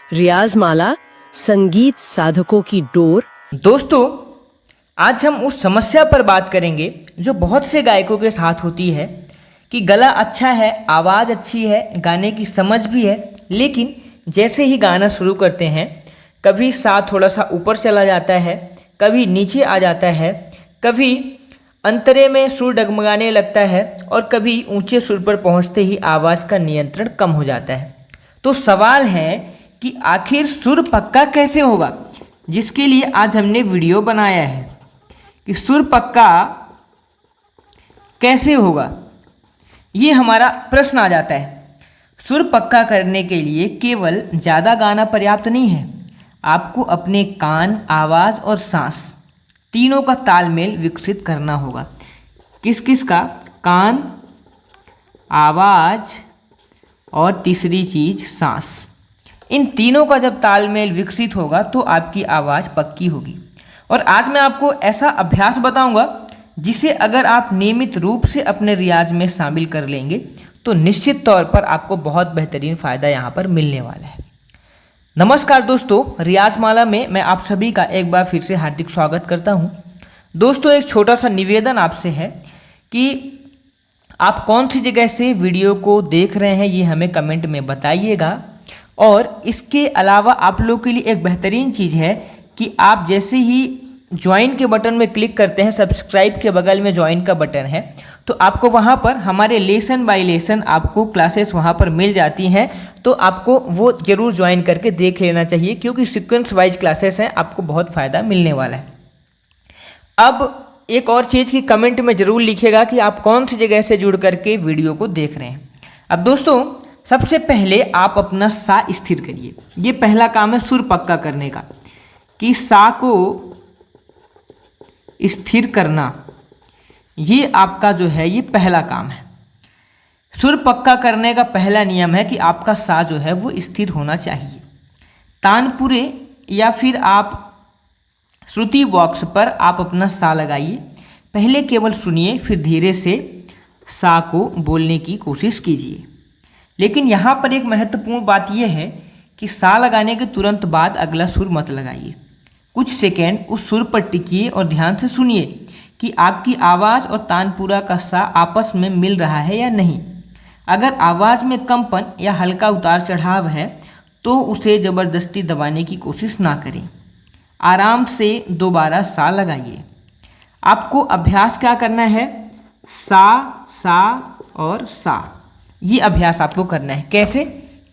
रियाज माला, संगीत साधकों की डोर। दोस्तों, आज हम उस समस्या पर बात करेंगे जो बहुत से गायकों के साथ होती है कि गला अच्छा है, आवाज़ अच्छी है, गाने की समझ भी है, लेकिन जैसे ही गाना शुरू करते हैं कभी सा थोड़ा सा ऊपर चला जाता है, कभी नीचे आ जाता है, कभी अंतरे में सुर डगमगाने लगता है और कभी ऊंचे सुर पर पहुंचते ही आवाज़ का नियंत्रण कम हो जाता है। तो सवाल है कि आखिर सुर पक्का कैसे होगा, जिसके लिए आज हमने वीडियो बनाया है कि सुर पक्का कैसे होगा। ये हमारा प्रश्न आ जाता है। सुर पक्का करने के लिए केवल ज़्यादा गाना पर्याप्त नहीं है, आपको अपने कान, आवाज़ और सांस तीनों का तालमेल विकसित करना होगा। किस किस का? कान, आवाज़ और तीसरी चीज़ सांस। इन तीनों का जब तालमेल विकसित होगा तो आपकी आवाज़ पक्की होगी। और आज मैं आपको ऐसा अभ्यास बताऊंगा जिसे अगर आप नियमित रूप से अपने रियाज में शामिल कर लेंगे तो निश्चित तौर पर आपको बहुत बेहतरीन फ़ायदा यहाँ पर मिलने वाला है। नमस्कार दोस्तों, रियाज माला में मैं आप सभी का एक बार फिर से हार्दिक स्वागत करता हूँ। दोस्तों, एक छोटा सा निवेदन आपसे है कि आप कौन सी जगह से वीडियो को देख रहे हैं ये हमें कमेंट में बताइएगा। और इसके अलावा आप लोग के लिए एक बेहतरीन चीज़ है कि आप जैसे ही ज्वाइन के बटन में क्लिक करते हैं, सब्सक्राइब के बगल में ज्वाइन का बटन है, तो आपको वहाँ पर हमारे लेसन बाय लेसन आपको क्लासेस वहाँ पर मिल जाती हैं। तो आपको वो ज़रूर ज्वाइन करके देख लेना चाहिए, क्योंकि सीक्वेंस वाइज क्लासेस हैं, आपको बहुत फ़ायदा मिलने वाला है। अब एक और चीज़ की कमेंट में ज़रूर लिखिएगा कि आप कौन सी जगह से जुड़ करके वीडियो को देख रहे हैं। अब दोस्तों, सबसे पहले आप अपना सा स्थिर करिए। ये पहला काम है सुर पक्का करने का, कि सा को स्थिर करना। ये आपका जो है ये पहला काम है। सुर पक्का करने का पहला नियम है कि आपका सा जो है वो स्थिर होना चाहिए। तानपुरे या फिर आप श्रुति बॉक्स पर आप अपना सा लगाइए। पहले केवल सुनिए, फिर धीरे से सा को बोलने की कोशिश कीजिए। लेकिन यहाँ पर एक महत्वपूर्ण बात यह है कि सा लगाने के तुरंत बाद अगला सुर मत लगाइए। कुछ सेकेंड उस सुर पर टिकिए और ध्यान से सुनिए कि आपकी आवाज़ और तानपुरा का सा आपस में मिल रहा है या नहीं। अगर आवाज़ में कंपन या हल्का उतार चढ़ाव है तो उसे ज़बरदस्ती दबाने की कोशिश ना करें। आराम से दोबारा सा लगाइए। आपको अभ्यास क्या करना है? सा, सा और सा। ये अभ्यास आपको करना है। कैसे?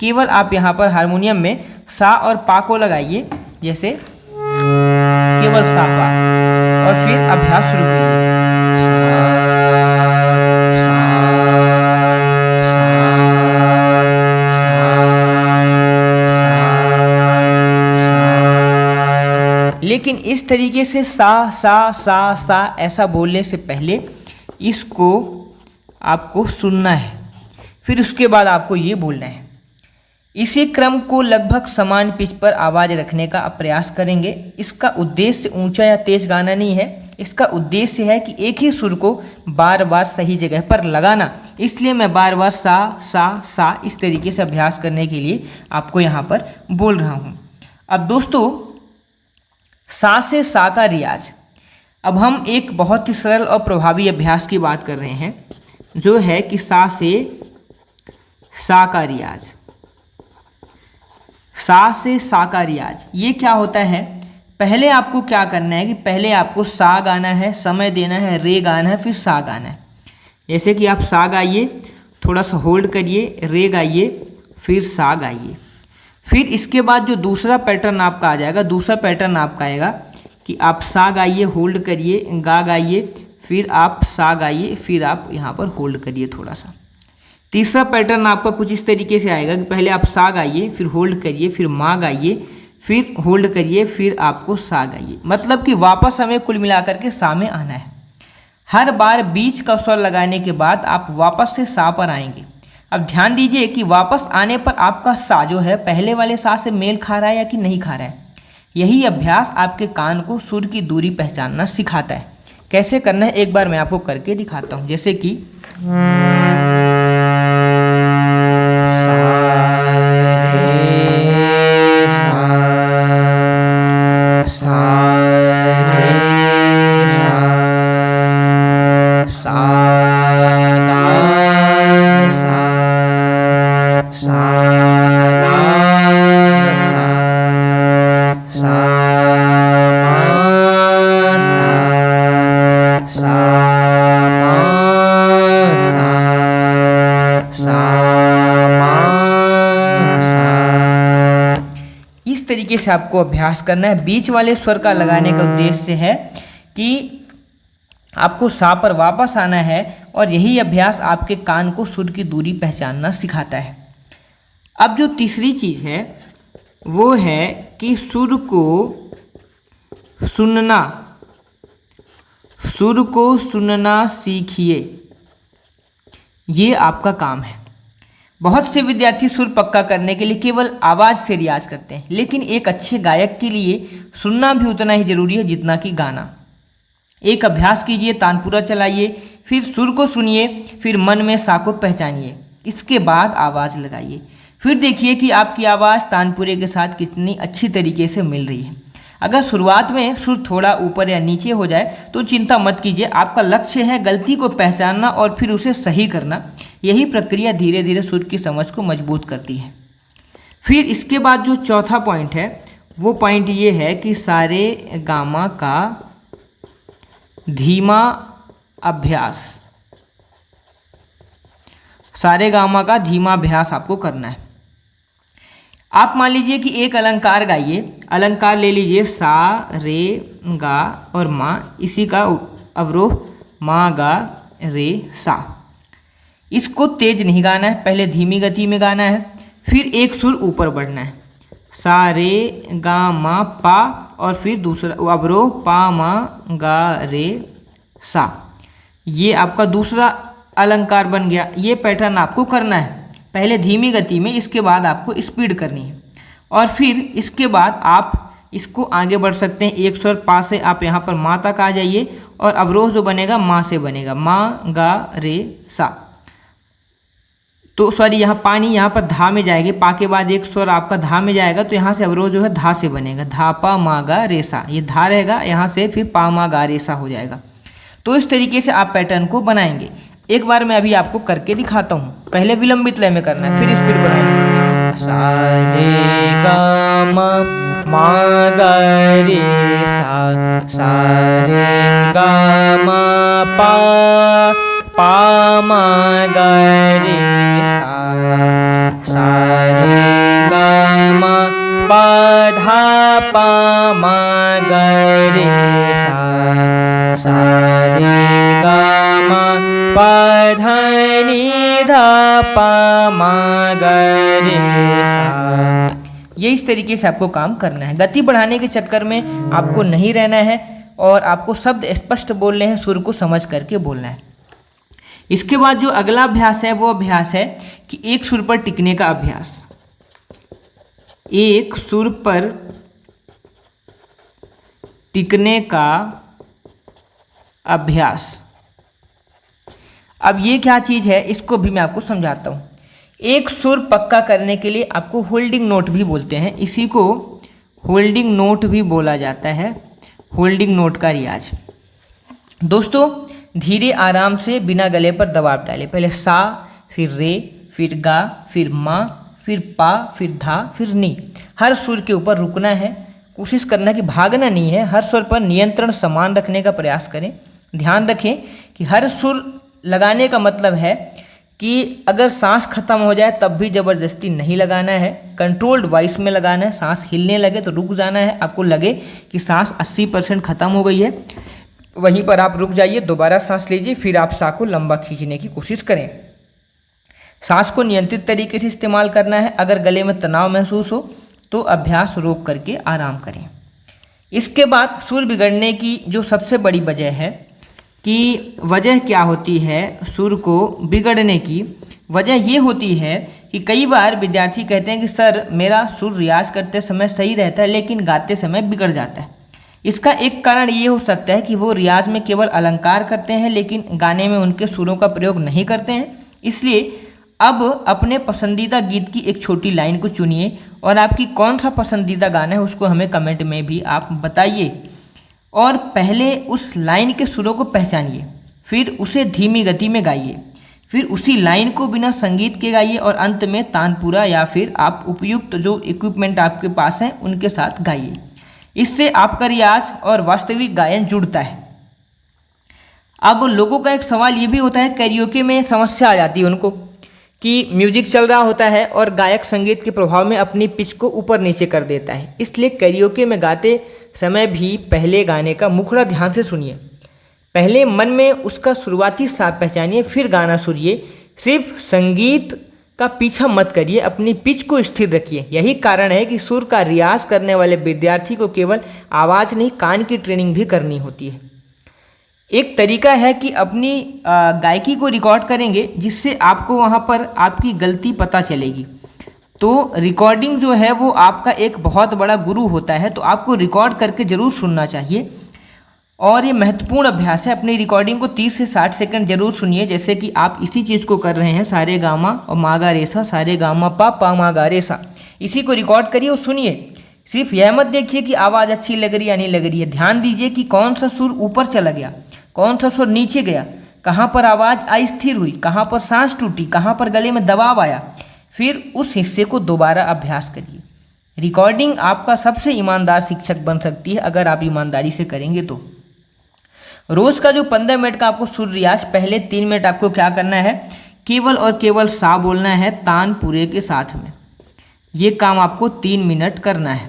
केवल आप यहाँ पर हारमोनियम में सा और पा को लगाइए, जैसे केवल सा पा, और फिर अभ्यास शुरू कीजिए। लेकिन इस तरीके से सा सा सा सा ऐसा बोलने से पहले इसको आपको सुनना है, फिर उसके बाद आपको ये बोलना है। इसी क्रम को लगभग समान पिच पर आवाज़ रखने का प्रयास करेंगे। इसका उद्देश्य ऊंचा या तेज गाना नहीं है, इसका उद्देश्य है कि एक ही सुर को बार बार सही जगह पर लगाना। इसलिए मैं बार बार सा सा सा इस तरीके से अभ्यास करने के लिए आपको यहाँ पर बोल रहा हूँ। अब दोस्तों, सा से सा का रियाज। अब हम एक बहुत ही सरल और प्रभावी अभ्यास की बात कर रहे हैं, जो है कि सा से सा का रियाज। सा से सा का रियाज ये क्या होता है? पहले आपको क्या करना है कि पहले आपको सा गाना है, समय देना है, रे गाना है, फिर सा गाना है। जैसे कि आप सा गाइए, थोड़ा सा होल्ड करिए, रे गाइए, फिर सा गाइए। फिर इसके बाद जो दूसरा पैटर्न आपका आ जाएगा, दूसरा पैटर्न आपका आएगा कि आप सा गाइए, होल्ड करिए, गा गाइए, फिर आप सा गाइए, फिर आप यहाँ पर होल्ड करिए थोड़ा सा। तीसरा पैटर्न आपका कुछ इस तरीके से आएगा कि पहले आप सा गाइए, फिर होल्ड करिए, फिर मा गाइए, फिर होल्ड करिए, फिर आपको सा गाइए। मतलब कि वापस हमें कुल मिलाकर के सा में आना है। हर बार बीच का स्वर लगाने के बाद आप वापस से सा पर आएंगे। अब ध्यान दीजिए कि वापस आने पर आपका सा जो है पहले वाले सा से मेल खा रहा है या कि नहीं खा रहा है। यही अभ्यास आपके कान को सुर की दूरी पहचानना सिखाता है। कैसे करना है एक बार मैं आपको करके दिखाता हूँ। जैसे कि सा रे इस तरीके से आपको अभ्यास करना है। बीच वाले स्वर का लगाने का उद्देश्य है कि आपको सा पर वापस आना है और यही अभ्यास आपके कान को सुर की दूरी पहचानना सिखाता है। अब जो तीसरी चीज़ है वो है कि सुर को सुनना सीखिए। ये आपका काम है। बहुत से विद्यार्थी सुर पक्का करने के लिए केवल आवाज़ से रियाज करते हैं, लेकिन एक अच्छे गायक के लिए सुनना भी उतना ही जरूरी है जितना कि गाना। एक अभ्यास कीजिए, तानपुरा चलाइए, फिर सुर को सुनिए, फिर मन में सा को पहचानिए, इसके बाद आवाज़ लगाइए। फिर देखिए कि आपकी आवाज़ तानपुरे के साथ कितनी अच्छी तरीके से मिल रही है। अगर शुरुआत में सुर थोड़ा ऊपर या नीचे हो जाए तो चिंता मत कीजिए। आपका लक्ष्य है गलती को पहचानना और फिर उसे सही करना। यही प्रक्रिया धीरे धीरे सुर की समझ को मजबूत करती है। फिर इसके बाद जो चौथा पॉइंट है वो पॉइंट ये है कि सारे गामा का धीमा अभ्यास, सारे गामा का धीमा अभ्यास आपको करना है। आप मान लीजिए कि एक अलंकार गाइए। अलंकार ले लीजिए सा, रे, गा और मा, इसी का अवरोह मा, गा, रे, सा। इसको तेज नहीं गाना है, पहले धीमी गति में गाना है, फिर एक सुर ऊपर बढ़ना है। सा, रे, गा, मा, पा और फिर दूसरा अवरोह पा, मा, गा, रे, सा। ये आपका दूसरा अलंकार बन गया। ये पैटर्न आपको करना है, पहले धीमी गति में, इसके बाद आपको स्पीड करनी है। और फिर इसके बाद आप इसको आगे बढ़ सकते हैं। एक स्वर पा से आप यहाँ पर मा तक आ जाइए और अवरोह जो बनेगा मा से बनेगा, मा, गा, रे, सा। तो सॉरी, यहाँ पानी यहाँ पर धा में जाएगी, पा के बाद एक स्वर आपका धा में जाएगा, तो यहाँ से अवरोह जो है धा से बनेगा, धा, पा, मा, गा, रे, सा। ये धा रहेगा, यहाँ से फिर पा, मा, गा, रे, सा हो जाएगा। तो इस तरीके से आप पैटर्न को बनाएंगे। एक बार मैं अभी आपको करके दिखाता हूँ। पहले विलंबित लय में करना है, फिर स्पीड बढ़ाएंगे। सा, रे, गा, मा, गा, रे, सा, रे, गा, मा, पा, मा, गा, रे, सा, रे, गा, मा, पा, धा, पा, मा, गा, रे, सा, रे, गा, मा, पा, धा, नी, धा, पा, मा, गा, रे, सा। ये इस तरीके से आपको काम करना है। गति बढ़ाने के चक्कर में आपको नहीं रहना है और आपको शब्द स्पष्ट बोलने हैं, सुर को समझ करके बोलना है। इसके बाद जो अगला अभ्यास है वो अभ्यास है कि एक सुर पर टिकने का अभ्यास। एक सुर पर टिकने का अभ्यास। अब ये क्या चीज़ है इसको भी मैं आपको समझाता हूँ। एक सुर पक्का करने के लिए आपको होल्डिंग नोट भी बोलते हैं, इसी को होल्डिंग नोट भी बोला जाता है। होल्डिंग नोट का रियाज। दोस्तों, धीरे आराम से बिना गले पर दबाव डालें। पहले सा, फिर रे, फिर गा, फिर मा, फिर पा, फिर धा, फिर नी। हर सुर के ऊपर रुकना है, कोशिश करना कि भागना नहीं है। हर सुर पर नियंत्रण समान रखने का प्रयास करें। ध्यान रखें कि हर सुर लगाने का मतलब है कि अगर सांस खत्म हो जाए तब भी ज़बरदस्ती नहीं लगाना है, कंट्रोल्ड वॉइस में लगाना है। सांस हिलने लगे तो रुक जाना है। आपको लगे कि सांस 80% खत्म हो गई है, वहीं पर आप रुक जाइए, दोबारा सांस लीजिए, फिर आप सा को लंबा खींचने की कोशिश करें। सांस को नियंत्रित तरीके से इस्तेमाल करना है। अगर गले में तनाव महसूस हो तो अभ्यास रोक करके आराम करें। इसके बाद सुर बिगड़ने की जो सबसे बड़ी वजह है कि वजह क्या होती है सुर को बिगड़ने की, वजह ये होती है कि कई बार विद्यार्थी कहते हैं कि सर मेरा सुर रियाज करते समय सही रहता है लेकिन गाते समय बिगड़ जाता है। इसका एक कारण ये हो सकता है कि वो रियाज में केवल अलंकार करते हैं लेकिन गाने में उनके सुरों का प्रयोग नहीं करते हैं। इसलिए अब अपने पसंदीदा गीत की एक छोटी लाइन को चुनिए और आपकी कौन सा पसंदीदा गाना है उसको हमें कमेंट में भी आप बताइए और पहले उस लाइन के सुरों को पहचानिए, फिर उसे धीमी गति में गाइए, फिर उसी लाइन को बिना संगीत के गाइए और अंत में तानपुरा या फिर आप उपयुक्त जो इक्विपमेंट आपके पास हैं उनके साथ गाइए। इससे आपका रियाज और वास्तविक गायन जुड़ता है। अब लोगों का एक सवाल ये भी होता है, कैरियोके में समस्या आ जाती है उनको कि म्यूजिक चल रहा होता है और गायक संगीत के प्रभाव में अपनी पिच को ऊपर नीचे कर देता है। इसलिए कैरियोके में गाते समय भी पहले गाने का मुखड़ा ध्यान से सुनिए। पहले मन में उसका शुरुआती साथ पहचानिए, फिर गाना सुनिए। सिर्फ संगीत का पीछा मत करिए, अपनी पिच को स्थिर रखिए। यही कारण है कि सुर का रियाज करने वाले विद्यार्थी को केवल आवाज़ नहीं, कान की ट्रेनिंग भी करनी होती है। एक तरीका है कि अपनी गायकी को रिकॉर्ड करेंगे, जिससे आपको वहाँ पर आपकी गलती पता चलेगी। तो रिकॉर्डिंग जो है वो आपका एक बहुत बड़ा गुरु होता है, तो आपको रिकॉर्ड करके ज़रूर सुनना चाहिए। और ये महत्वपूर्ण अभ्यास है। अपनी रिकॉर्डिंग को 30 से 60 सेकंड जरूर सुनिए, जैसे कि आप इसी चीज़ को कर रहे हैं, सारे गामा और मागा रेसा, सारे गामा पा मागा रेसा। इसी को रिकॉर्ड करिए और सुनिए। सिर्फ यह मत देखिए कि आवाज़ अच्छी लग रही है या नहीं लग रही है, ध्यान दीजिए कि कौन सा सुर ऊपर चला गया, कौन सा सुर नीचे गया, कहाँ पर आवाज़ अस्थिर हुई, कहाँ पर सांस टूटी, कहाँ पर गले में दबाव आया। फिर उस हिस्से को दोबारा अभ्यास करिए। रिकॉर्डिंग आपका सबसे ईमानदार शिक्षक बन सकती है, अगर आप ईमानदारी से करेंगे तो। रोज़ का जो 15 मिनट का आपको सुर रियाज, पहले 3 मिनट आपको क्या करना है, केवल और केवल सा बोलना है तान पूरे के साथ में। ये काम आपको 3 मिनट करना है।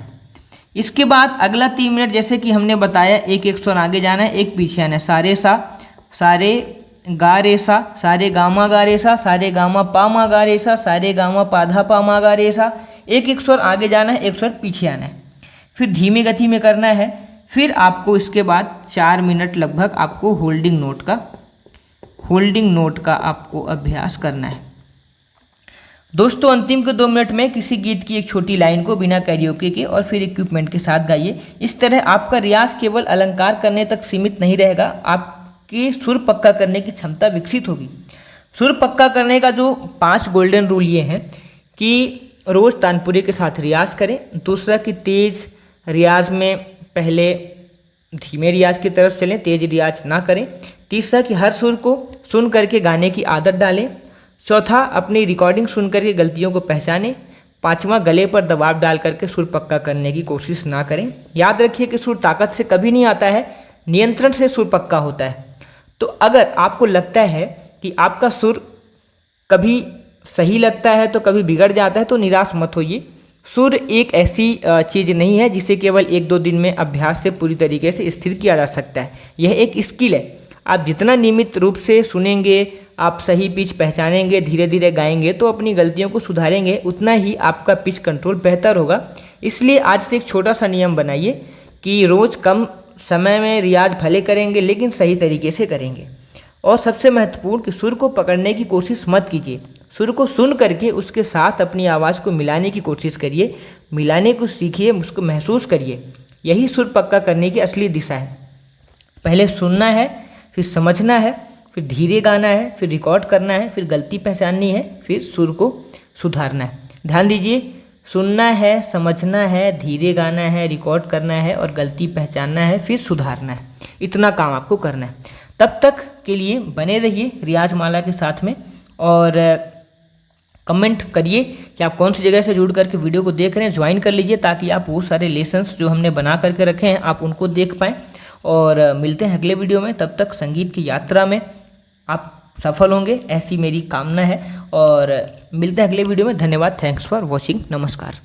इसके बाद अगला 3 मिनट, जैसे कि हमने बताया, एक स्वर आगे जाना है, एक पीछे आना है। सारे सा, सारे गा रे सा, सारे गामा गा रे सा, सारे गामा पा मा गा रे सा, सारे गामा पाधा पा मा गा रे सा। एक स्वर आगे जाना है, एक स्वर पीछे आना है। फिर धीमी गति में करना है। फिर आपको इसके बाद 4 मिनट लगभग आपको होल्डिंग नोट का आपको अभ्यास करना है। दोस्तों, अंतिम के 2 मिनट में किसी गीत की एक छोटी लाइन को बिना कैरियोके के और फिर इक्विपमेंट के साथ गाइए। इस तरह आपका रियाज केवल अलंकार करने तक सीमित नहीं रहेगा, आपके सुर पक्का करने की क्षमता विकसित होगी। सुर पक्का करने का जो 5 गोल्डन रूल ये हैं कि रोज़ तानपुरे के साथ रियाज करें। दूसरा कि तेज़ रियाज में पहले धीमे रियाज की तरफ चलें, तेज रियाज ना करें। तीसरा कि हर सुर को सुन करके गाने की आदत डालें। चौथा, अपनी रिकॉर्डिंग सुन करके गलतियों को पहचानें। पांचवा, गले पर दबाव डाल करके सुर पक्का करने की कोशिश ना करें। याद रखिए कि सुर ताकत से कभी नहीं आता है, नियंत्रण से सुर पक्का होता है। तो अगर आपको लगता है कि आपका सुर कभी सही लगता है तो कभी बिगड़ जाता है, तो निराश मत होइए। सुर एक ऐसी चीज़ नहीं है जिसे केवल 1-2 दिन में अभ्यास से पूरी तरीके से स्थिर किया जा सकता है। यह एक स्किल है। आप जितना नियमित रूप से सुनेंगे, आप सही पिच पहचानेंगे, धीरे धीरे गाएंगे, तो अपनी गलतियों को सुधारेंगे, उतना ही आपका पिच कंट्रोल बेहतर होगा। इसलिए आज से एक छोटा सा नियम बनाइए कि रोज़ कम समय में रियाज भले करेंगे, लेकिन सही तरीके से करेंगे। और सबसे महत्वपूर्ण कि सुर को पकड़ने की कोशिश मत कीजिए, सुर को सुन करके उसके साथ अपनी आवाज़ को मिलाने की कोशिश करिए। मिलाने को सीखिए, उसको महसूस करिए। यही सुर पक्का करने की असली दिशा है। पहले सुनना है, फिर समझना है, फिर धीरे गाना है, फिर रिकॉर्ड करना है, फिर गलती पहचाननी है, फिर सुर को सुधारना है। ध्यान दीजिए, सुनना है, समझना है, धीरे गाना है, रिकॉर्ड करना है और गलती पहचानना है, फिर सुधारना है। इतना काम आपको करना है। तब तक के लिए बने रहिए रियाज माला के साथ में और कमेंट करिए कि आप कौन सी जगह से जुड़ करके वीडियो को देख रहे हैं। ज्वाइन कर लीजिए ताकि आप वो सारे लेसन्स जो हमने बना करके रखे हैं आप उनको देख पाएँ। और मिलते हैं अगले वीडियो में। तब तक संगीत की यात्रा में आप सफल होंगे, ऐसी मेरी कामना है। और मिलते हैं अगले वीडियो में। धन्यवाद। Thanks for watching. नमस्कार।